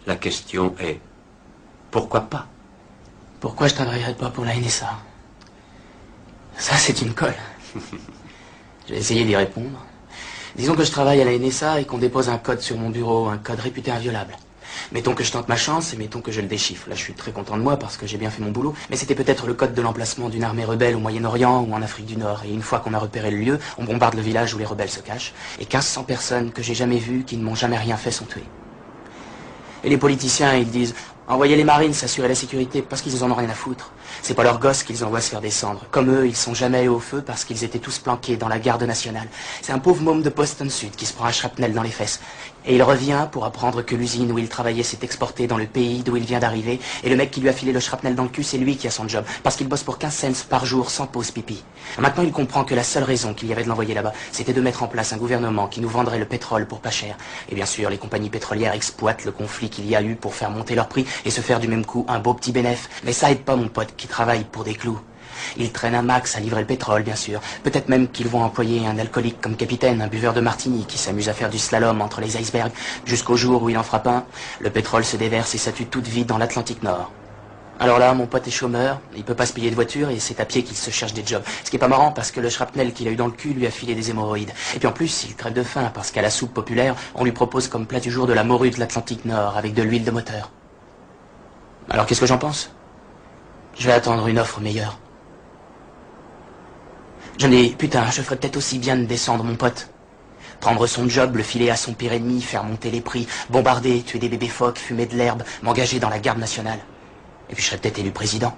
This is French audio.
La question est, pourquoi pas? Pourquoi je travaillerais pas pour la NSA? Ça, c'est une colle. J'ai essayé d'y répondre. Disons que je travaille à la NSA et qu'on dépose un code sur mon bureau, un code réputé inviolable. Mettons que je tente ma chance et mettons que je le déchiffre. Là, je suis très content de moi parce que j'ai bien fait mon boulot. Mais c'était peut-être le code de l'emplacement d'une armée rebelle au Moyen-Orient ou en Afrique du Nord. Et une fois qu'on a repéré le lieu, on bombarde le village où les rebelles se cachent. Et 1500 personnes que j'ai jamais vues, qui ne m'ont jamais rien fait, sont tuées. Et les politiciens, ils disent, envoyez les marines s'assurer la sécurité parce qu'ils en ont rien à foutre. C'est pas leurs gosses qu'ils envoient se faire descendre. Comme eux, ils sont jamais allés au feu parce qu'ils étaient tous planqués dans la garde nationale. C'est un pauvre môme de Boston Sud qui se prend un shrapnel dans les fesses. Et il revient pour apprendre que l'usine où il travaillait s'est exportée dans le pays d'où il vient d'arriver. Et le mec qui lui a filé le shrapnel dans le cul, c'est lui qui a son job. Parce qu'il bosse pour 15 cents par jour sans pause pipi. Maintenant, il comprend que la seule raison qu'il y avait de l'envoyer là-bas, c'était de mettre en place un gouvernement qui nous vendrait le pétrole pour pas cher. Et bien sûr, les compagnies pétrolières exploitent le conflit qu'il y a eu pour faire monter leur prix et se faire du même coup un beau petit bénéf. Mais ça aide pas mon pote qui travaille pour des clous. Ils traînent un max à livrer le pétrole, bien sûr. Peut-être même qu'ils vont employer un alcoolique comme capitaine, un buveur de martini qui s'amuse à faire du slalom entre les icebergs, jusqu'au jour où il en frappe un, le pétrole se déverse et ça tue toute vie dans l'Atlantique Nord. Alors là, mon pote est chômeur, il peut pas se payer de voiture et c'est à pied qu'il se cherche des jobs. Ce qui est pas marrant parce que le shrapnel qu'il a eu dans le cul lui a filé des hémorroïdes. Et puis en plus, il crève de faim parce qu'à la soupe populaire, on lui propose comme plat du jour de la morue de l'Atlantique Nord avec de l'huile de moteur. Alors qu'est-ce que j'en pense? Je vais attendre une offre meilleure. Je me dis, putain, je ferais peut-être aussi bien de descendre mon pote. Prendre son job, le filer à son pire ennemi, faire monter les prix, bombarder, tuer des bébés phoques, fumer de l'herbe, m'engager dans la garde nationale. Et puis je serais peut-être élu président.